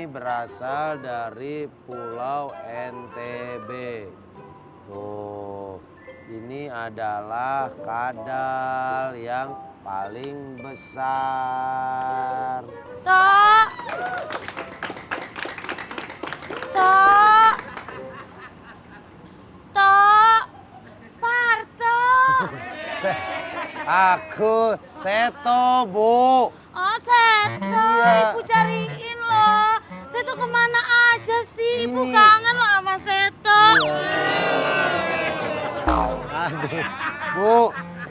ini berasal dari Pulau NTB. Tuh, ini adalah kadal yang paling besar. Tok. Tok. Tok. Parto. Aku Seto, Bu. Oh, Seto. Iya. Ibu cariin loh. Seto kemana aja sih? Ibu Ini. kangen loh sama Seto. Aduh, Bu,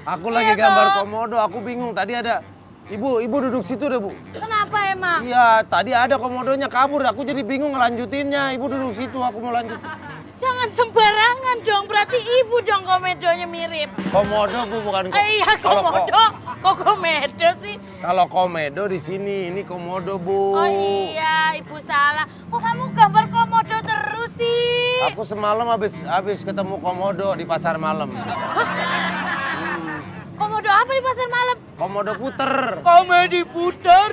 aku lagi gambar komodo. Aku bingung. Tadi ada ibu duduk situ deh, Bu. Kenapa emang? Iya, tadi ada komodonya kabur. Aku jadi bingung ngelanjutinnya. Ibu duduk situ, aku mau lanjutin. Jangan sembarangan dong. Berarti ibu dong komedonya mirip. Komodo, Bu, bukan Iya, komodo. Kok komedo sih? Kalau komedo di sini, ini komodo, Bu. Oh iya, ibu salah. Kok kamu gambar komodo terus sih? Aku semalam habis ketemu komodo di pasar malam. Komodo apa di pasar malam? Komodo puter. Komedi putar.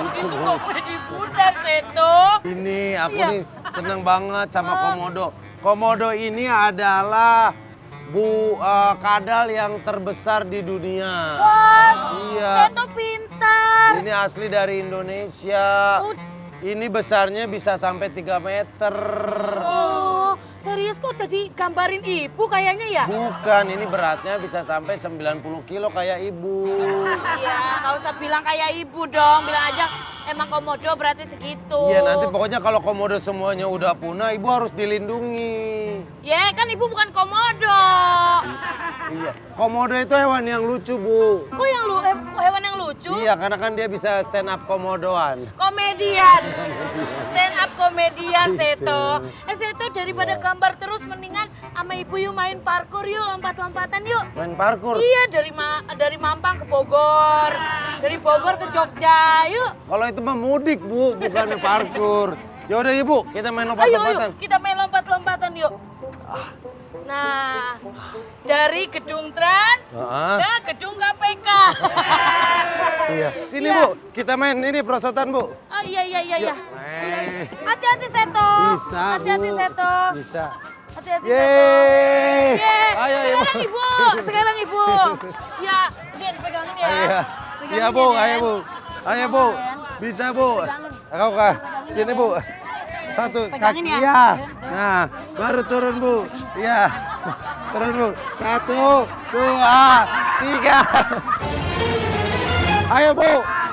Itu komedi putar, Seto. Ini aku Iya. nih seneng banget sama komodo. Komodo ini adalah kadal yang terbesar di dunia. Wah, Iya. Seto pintar. Ini asli dari Indonesia. Oh. Ini besarnya bisa sampai 3 meter. Oh, serius kok jadi gambarin ibu kayaknya ya? Bukan, ini beratnya bisa sampai 90 kilo kayak ibu. Iya, nggak usah bilang kayak ibu dong. Bilang aja emang komodo berarti segitu. Iya, nanti pokoknya kalau komodo semuanya udah punah, ibu harus dilindungi. Ya kan ibu bukan komodo. Iya. Komodo itu hewan yang lucu, Bu. Kok yang hewan yang lucu? Iya, karena kan dia bisa stand up komodoan. Komedian. Stand up komedian, Seto. Seto daripada gambar terus mendingan sama ibu yuk main parkour yuk, lompat-lompatan yuk. Main parkur. Iya, dari Mampang ke Bogor. Dari Bogor ke Jogja, yuk. Kalau itu mah mudik, Bu, bukan parkur. Ya udah, Ibu, kita main Ayo, lompat-lompatan. kita main lompat-lompatan yuk. Nah, dari gedung Trans ke gedung KPK. Iya. Sini, Iya. Bu, kita main ini perosotan, Bu. Oh iya. Eh, Hati-hati Seto. bisa, Hati-hati Bu. Seto. Bisa. Hati-hati Seto. Yeay. Yeay. Ayo, Ibu. Sekarang Ibu. Ya, dia dipegangin ya. Iya. Pegangin Iya, ya, Bu, Den. ayo, Bu. Ayo, Bu. Den. Bisa, Bu. Pegangin. Kau kah? Pegangin, Sini, Den. Bu. Satu Pegangin kaki. ya. Iya. Nah, baru turun, Bu. Iya. Turun, Bu. 1, 2, 3. Ayo, Bu.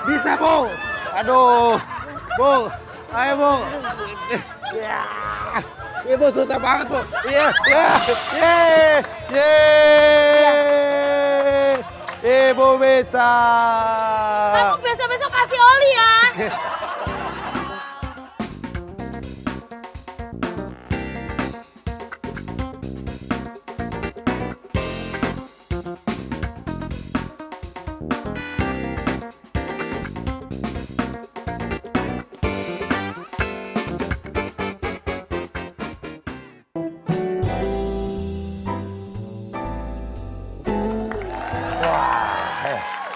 Bisa, Bu. Aduh. Bu. Ayo, Bu. Ya. Ibu susah banget, Bu. Iya. Ya. Yeay. Yeay. Ibu bisa. Kamu besok-besok kasih oli ya.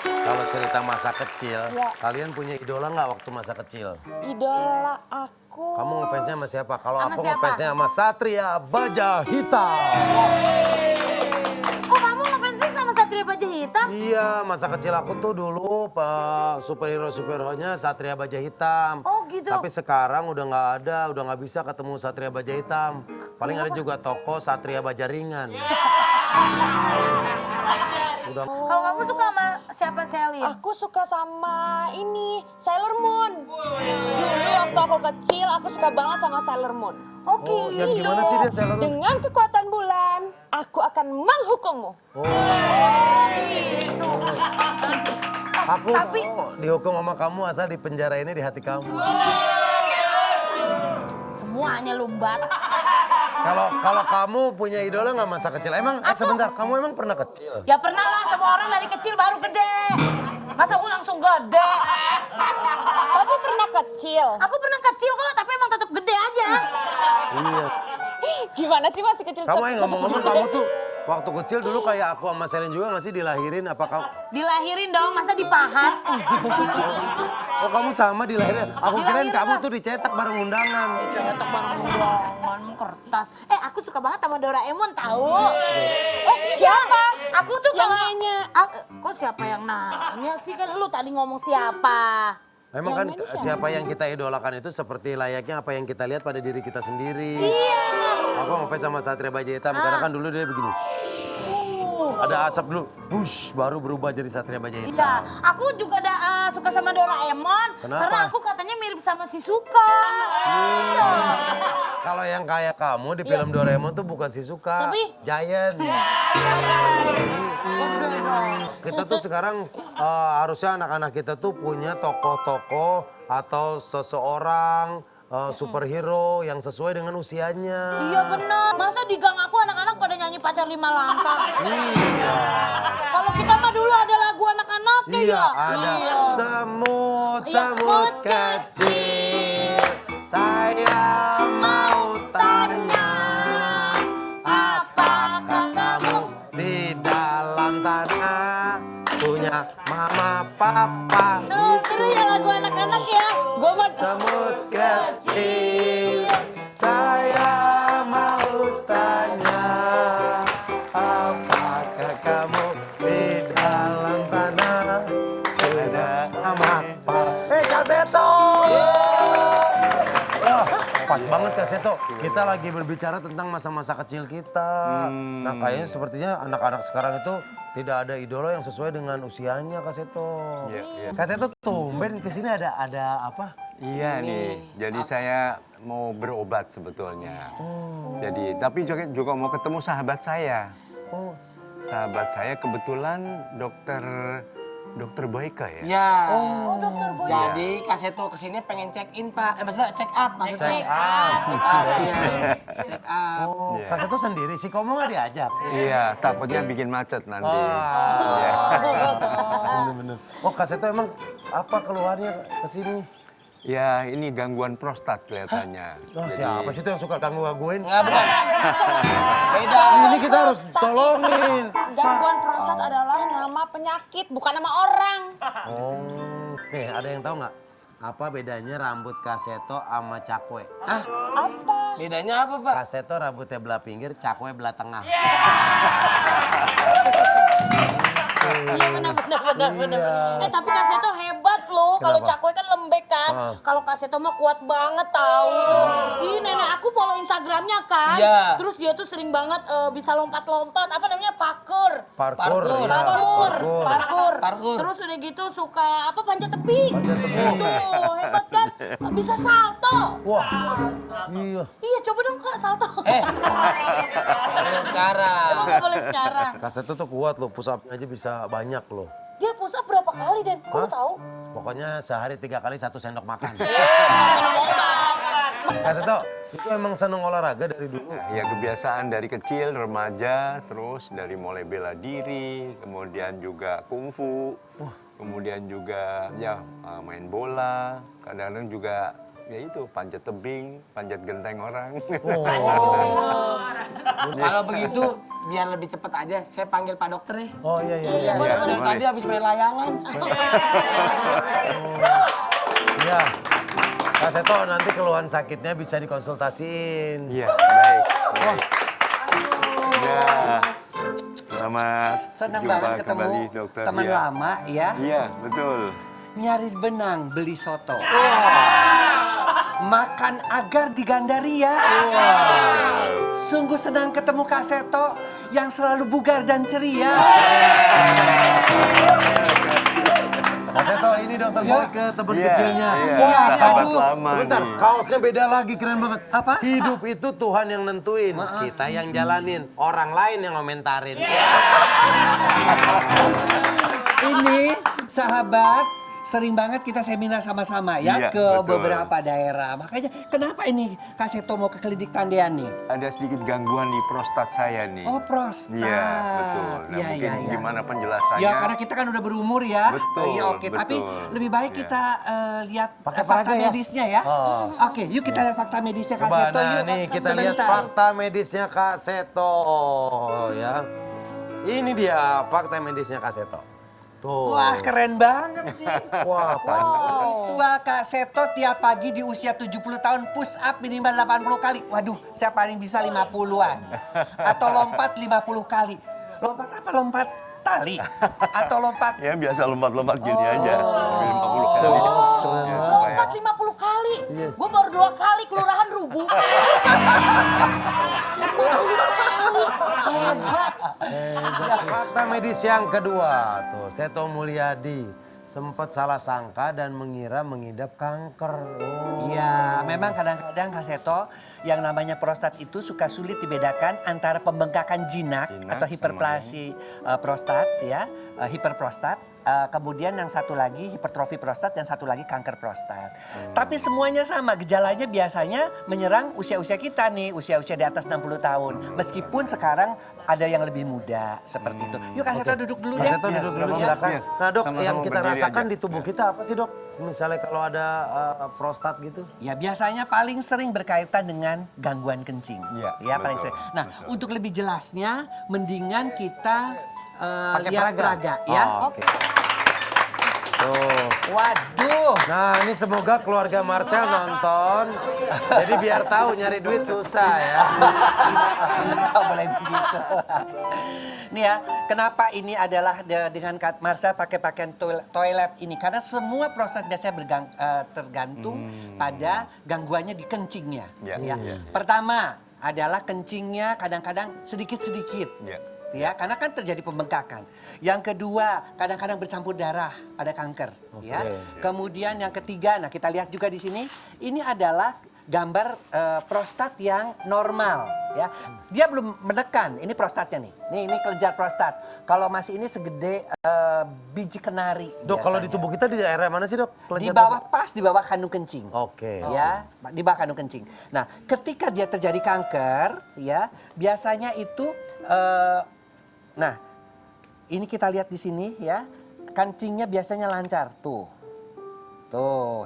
Kalau cerita masa kecil, Ya. kalian punya idola nggak waktu masa kecil? Idola aku. Kamu ngefansnya sama siapa? Kalau Sama aku siapa? ngefansnya sama Satria Baja Hitam. Kok kamu ngefansin sama Satria Baja Hitam? Iya, masa kecil aku tuh dulu superhero-superheronya Satria Baja Hitam. Oh, gitu. Tapi sekarang udah nggak ada, udah nggak bisa ketemu Satria Baja Hitam. Paling ada juga toko Satria Baja Ringan. Udah. Kalau kamu suka sama siapa Selin? Aku suka sama ini, Sailor Moon. Dulu waktu aku kecil, aku suka banget sama Sailor Moon. Oh, yang gimana sih dia Sailor Moon? Dengan kekuatan bulan, aku akan menghukummu. Gitu. Aku dihukum sama kamu asal di penjara ini di hati kamu. Semuanya lumbat. Kalau kamu punya idola nggak masa kecil? Emang sebentar, kamu emang pernah kecil? Ya pernah lah, semua orang dari kecil baru gede. Masa aku langsung gede? Kamu pernah kecil? Aku pernah kecil kok, tapi emang tetap gede aja. Iya. Gimana sih masih kecil? Kamu yang ngomong-ngomong kamu tuh waktu kecil dulu kayak aku sama Selin juga nggak sih dilahirin? Apakah? Dilahirin dong, masa dipahat? Oh kamu sama dilahirin? Aku kirain Dilahirin kamu lah. tuh dicetak bareng undangan. Cetak barang undangan, kertas. Aku suka banget sama Doraemon tahu. Siapa? Aku tuh Yang kalau nanya. Kok siapa yang nanya sih? Kan lu tadi ngomong siapa? Emang kan Yang ini siapa yang kita idolakan itu seperti layaknya apa yang kita lihat pada diri kita sendiri. Iya. Aku ngefans sama Satria Baja Hitam karena kan dulu dia begini. Ada asap dulu, bush, baru berubah jadi Satria Baja Hitam. Iya, aku juga suka sama Doraemon. Kenapa? Karena aku katanya mirip sama Shizuka. Iya. Kalau yang kayak kamu di film Doraemon tuh bukan Shizuka, Tapi- Giant. Udah dong. Kita tuh sekarang harusnya anak-anak kita tuh punya tokoh-tokoh atau seseorang superhero yang sesuai dengan usianya. Iya bener. Masa di gang aku anak-anak pada nyanyi pacar 5 langkah? Iya. Kalau kita mah dulu ada lagu anak-anaknya Iya, ya. ada Iya. semut kecil. Saya mau tanya, apakah kamu di dalam tanah punya mama papa? Tuh, seru ya lagu anak-anak ya. Gue mau Semut kecil, saya mau tanya, apakah kamu di dalam tanah punya mama papa? Kak Seto! Wah, pas banget Kak Seto. Kita lagi berbicara tentang masa-masa kecil kita. Nah kayaknya sepertinya anak-anak sekarang itu tidak ada idola yang sesuai dengan usianya Kak Seto. Iya. Kak Seto tumben kesini ada apa? Iya nih, jadi saya mau berobat sebetulnya. Jadi, tapi juga mau ketemu sahabat saya. Oh, Sahabat saya kebetulan dokter Boyke ya. Ya. dokter Boy. Jadi Kak Seto kesini pengen check in Pak. Maksudnya check up maksudnya. check up. Check up, iya. Check up. Oh, Iya. Kak Seto sendiri sih, kamu nggak diajak? Iya, takutnya bikin macet nanti. Wah, Iya. bener-bener. Oh, Kak Seto emang apa keluarnya ke sini? Ya, ini gangguan prostat kelihatannya. Oh, Jadi- siapa sih itu yang suka gangguin? Enggak bukan. Beda. Ini kita harus tolongin. Gangguan prostat adalah nama penyakit, bukan nama orang. Oh, oke. Ada yang tahu nggak? Apa bedanya rambut Kak Seto sama cakwe? Hah? Apa? Bedanya apa Pak? Kak Seto rambutnya belah pinggir, cakwe belah tengah. Iya benar. Tapi Kak Seto hebat loh. Kalau Kenapa? cakwe kan lembek kan. Kalau Kak Seto mah kuat banget tahu. Ih nenek aku follow Instagramnya kan. Iya. Terus dia tuh sering banget bisa lompat-lompat. Apa namanya parkour. Parkour, Parkour. iya. Parkour. Terus udah gitu suka apa panjat tebing. Panjat tebing. Tuh hebat kan. Bisa salto. Wah, iya. Iya coba dong Kak salto. Baru sekarang. Emang nggak boleh sekarang. Kak Seto tuh kuat loh, push up aja bisa banyak loh. Dia push up berapa kali Den? Kok lu Hah? tahu? Pokoknya sehari 3 kali 1 sendok makan. Minum obat. Kak Seto, itu emang seneng olahraga dari dulu? Ya kebiasaan dari kecil, remaja, terus dari mulai bela diri, kemudian juga kungfu, kemudian juga ya main bola, kadang-kadang juga ya itu panjat tebing, panjat genteng orang. Kalau begitu biar lebih cepet aja saya panggil Pak Dokter nih. Oh iya iya. Iya, boleh, dari boleh. tadi habis main layangan. Iya. Kak Seto nanti keluhan sakitnya bisa dikonsultasiin. Iya, baik. baik. Ya, selamat Senang jumpa banget ketemu kembali, dokter. teman Iya. lama ya. Iya, betul. Nyari benang beli soto. Makan agar di Gandaria. Sungguh senang ketemu Kak Seto yang selalu bugar dan ceria. Kak Seto ini dokter Boyke teman Iya, kecilnya. iya. Sahabat Kaos- lama Sebentar, nih. kaosnya beda lagi keren banget. Apa? Hidup itu Tuhan yang nentuin, kita yang jalanin, orang lain yang komentarin. Ini sahabat sering banget kita seminar sama-sama ya Iya, ke betul. beberapa daerah. Makanya kenapa ini Kak Seto mau ke klinik Tandean nih? Ada sedikit gangguan di prostat saya nih. Oh prostat. Iya, betul. Nah, Iya, mungkin iya, iya. gimana penjelasannya? Ya karena kita kan udah berumur ya. Betul, Iya oke. betul. Tapi lebih baik Iya. kita lihat Pakai fakta peraga ya? medisnya ya. Oh. Oke, yuk kita lihat fakta medisnya Kak Coba, Seto nah yuk. nih kita lihat Sebentar. fakta medisnya Kak Seto ya. Ini dia fakta medisnya Kak Seto. Tuh. Wah, keren banget nih. Wah, Tua Kak Seto tiap pagi di usia 70 tahun push up minimal 80 kali. Waduh, saya paling bisa 50-an. Atau lompat 50 kali. Lompat apa? Lompat tali? Atau lompat... Ya biasa lompat-lompat gini aja. 50 kali. Ya, supaya Lompat 50 kali. Gue baru 2 kali kelurahan rubuh. Hebat. fakta medis yang kedua tuh, Seto Mulyadi sempat salah sangka dan mengira mengidap kanker. Oh. Iya, memang kadang-kadang Kak Seto yang namanya prostat itu suka sulit dibedakan antara pembengkakan jinak atau sama hiperplasi prostat ya, hiperprostat. Kemudian yang satu lagi hipertrofi prostat, yang satu lagi kanker prostat. Tapi semuanya sama, gejalanya biasanya menyerang usia-usia kita nih, usia-usia di atas 60 tahun. Meskipun sekarang ada yang lebih muda seperti itu. Yuk Kak Seto duduk dulu Kak ya. Seto duduk dulu Iya. silakan. Iya. Nah dok, Sama-sama yang kita berdiri rasakan aja. di tubuh kita apa sih dok? Misalnya kalau ada prostat gitu. Ya biasanya paling sering berkaitan dengan gangguan kencing. Iya, Ya paling betul, sering. Nah untuk lebih jelasnya, mendingan kita Pakai lihat peraga ya. Oh, oke. Tuh. Waduh. Nah ini semoga keluarga Marcel nonton. Jadi biar tahu nyari duit susah ya. Nggak boleh begitu. Nih ya, kenapa ini adalah dengan Kak Marsha pakai pakaian toilet ini? Karena semua proses biasanya tergantung pada gangguannya di kencingnya. Ya. Pertama adalah kencingnya kadang-kadang sedikit-sedikit. Ya. Ya, karena kan terjadi pembengkakan. Yang kedua, kadang-kadang bercampur darah pada kanker. Ya. Kemudian yang ketiga, nah kita lihat juga di sini, ini adalah gambar prostat yang normal. Ya, dia belum menekan. Ini prostatnya nih. Ini kelenjar prostat. Kalau masih ini segede biji kenari. Dok kalau di biasanya. tubuh kita di area mana sih dok? Di Kelenjar bawah prostat? pas di bawah kandung kencing. Oke. Ya, di bawah kandung kencing. Nah, ketika dia terjadi kanker, ya biasanya itu, nah ini kita lihat di sini ya, kencingnya biasanya lancar tuh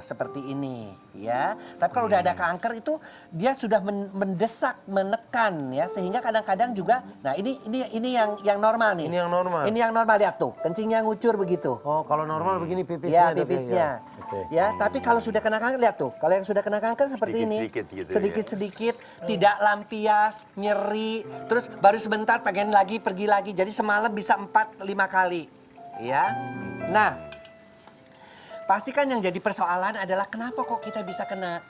seperti ini ya. Tapi kalau udah ada kanker itu dia sudah mendesak, menekan ya, sehingga kadang-kadang juga, nah ini yang normal nih. Ini yang normal. Ini yang normal, lihat tuh, kencingnya ngucur begitu. Oh kalau normal begini pipisnya. Ya, dok, pipisnya. Oke. Ya, tapi kalau sudah kena kanker, lihat tuh. Kalau yang sudah kena kanker seperti ini. Sedikit-sedikit gitu ya. Sedikit-sedikit, tidak lampias, nyeri, terus baru sebentar pengen lagi, pergi lagi. Jadi semalam bisa 4-5 kali. Ya. Nah, pastikan yang jadi persoalan adalah kenapa kok kita bisa kena.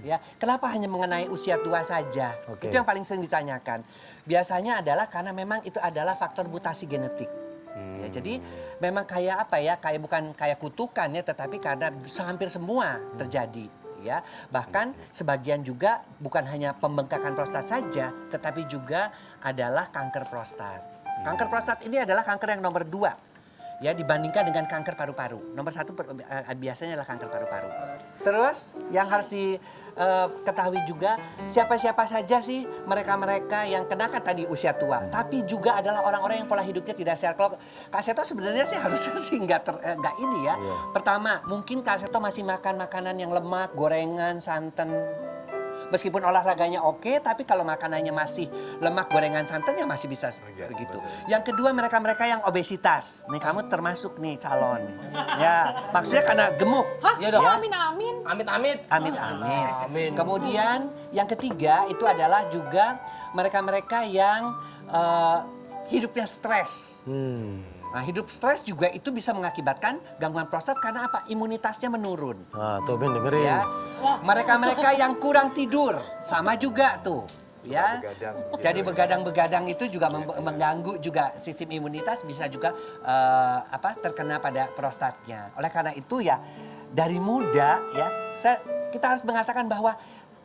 Ya, kenapa hanya mengenai usia tua saja? Oke. Itu yang paling sering ditanyakan. Biasanya adalah karena memang itu adalah faktor mutasi genetik. Ya, jadi memang kayak apa ya, kayak bukan kayak kutukan ya, tetapi karena hampir semua terjadi ya. Bahkan sebagian juga bukan hanya pembengkakan prostat saja, tetapi juga adalah kanker prostat. Kanker prostat ini adalah kanker yang nomor 2 ya, dibandingkan dengan kanker paru-paru. Nomor 1 biasanya adalah kanker paru-paru. Terus yang harus diketahui juga, siapa-siapa saja sih mereka-mereka yang kena kan tadi usia tua, tapi juga adalah orang-orang yang pola hidupnya tidak sehat. Kalau Kak Seto sebenarnya sih harusnya sih nggak ini ya. Pertama, mungkin Kak Seto masih makan makanan yang lemak, gorengan, santan. Meskipun olahraganya oke, tapi kalau makanannya masih lemak, gorengan, santan ya masih bisa begitu. Yang kedua, mereka-mereka yang obesitas. Nih kamu termasuk nih calon. Ya, maksudnya karena gemuk. Hah? Ya dong. Amin-amin. Amit-amit. Amit-amit. Kemudian yang ketiga itu adalah juga mereka-mereka yang hidupnya stres. Nah, hidup stres juga itu bisa mengakibatkan gangguan prostat karena apa? Imunitasnya menurun. Nah tuh Ben dengerin. Ya, mereka-mereka yang kurang tidur sama juga tuh. Ya, jadi begadang-begadang itu juga mengganggu juga sistem imunitas, bisa juga terkena pada prostatnya. Oleh karena itu ya dari muda ya kita harus mengatakan bahwa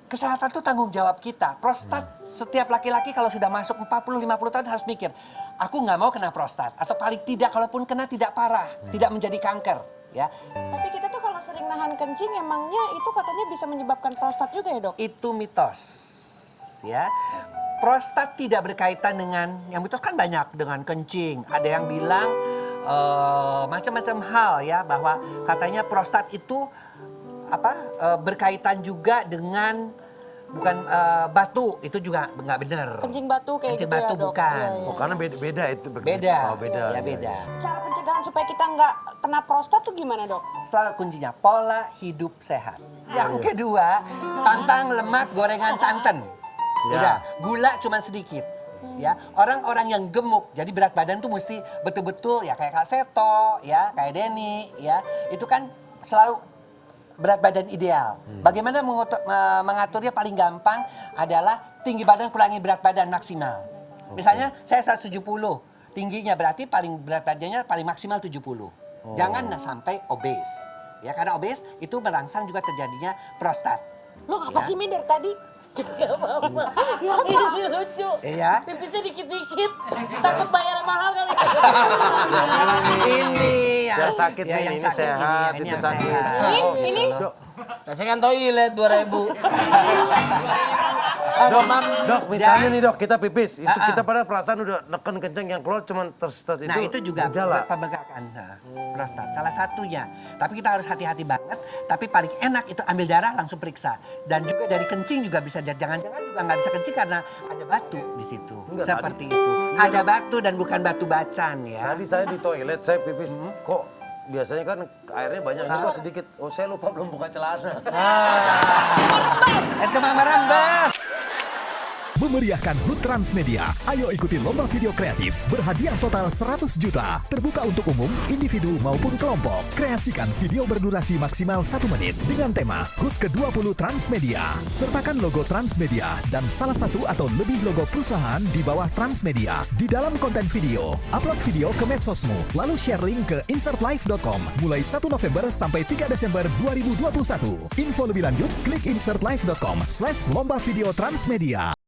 kesehatan itu tanggung jawab kita. Prostat setiap laki-laki kalau sudah masuk 40-50 tahun harus mikir, aku nggak mau kena prostat. Atau paling tidak kalaupun kena tidak parah, tidak menjadi kanker. Ya, Tapi kita tuh kalau sering nahan kencing emangnya itu katanya bisa menyebabkan prostat juga ya dok? itu mitos. Ya, prostat tidak berkaitan dengan, yang mitos kan banyak dengan kencing. Ada yang bilang macam-macam hal ya, bahwa katanya prostat itu berkaitan juga dengan batu, itu juga nggak benar. Kencing batu kayak Kencing gitu ya, batu Dok? bukan. Iya, iya. Oh karena beda itu. Beda. Oh beda. Ya Iya, beda. iya. Cara pencegahan supaya kita nggak kena prostat tuh gimana, Dok? Soal kuncinya pola hidup sehat. Yang kedua, tantang lemak gorengan santan. Ya. Udah, gula cuma sedikit. Ya, orang-orang yang gemuk, jadi berat badan tuh mesti betul-betul ya kayak Kak Seto, ya kayak Denny, ya itu kan selalu berat badan ideal. Bagaimana mengaturnya paling gampang adalah tinggi badan kurangi berat badan maksimal. Misalnya saya 170, tingginya berarti paling berat badannya paling maksimal 70. Jangan sampai obes. Ya karena obes itu merangsang juga terjadinya prostat. Lo apa sih Min dari tadi? Gak apa-apa. Ini lucu. Iya. Pipisnya dikit-dikit. Takut bayarnya mahal kali. Ini Yang sakit ya, nih, yang ini sakit sehat, ini itu yang sakit. sehat. Ini Dok, Saya kan toilet 2.000. dok, misalnya nih dok, kita pipis, itu kita pada perasaan udah neken kenceng yang keluar cuman terus Nah itu juga gejala. pembengkakan prostat, salah satunya. Tapi kita harus hati-hati banget. Tapi paling enak itu ambil darah langsung periksa. Dan juga dari kencing juga bisa. Jangan-jangan juga nggak bisa kencing karena ada batu di situ. Enggak, Seperti itu. Ada batu dan bukan batu bacan ya. Tadi saya di toilet, saya pipis, kok biasanya kan airnya banyak, ini kok sedikit. Oh saya lupa belum buka celana. Itu mama rembes. Memeriahkan HUT Transmedia. Ayo ikuti lomba video kreatif berhadiah total 100 juta. Terbuka untuk umum, individu maupun kelompok. Kreasikan video berdurasi maksimal 1 menit dengan tema HUT ke-20 Transmedia. Sertakan logo Transmedia dan salah satu atau lebih logo perusahaan di bawah Transmedia di dalam konten video. Upload video ke medsosmu, lalu share link ke insertlife.com mulai 1 November sampai 3 Desember 2021. Info lebih lanjut, klik insertlife.com/lomba video Transmedia.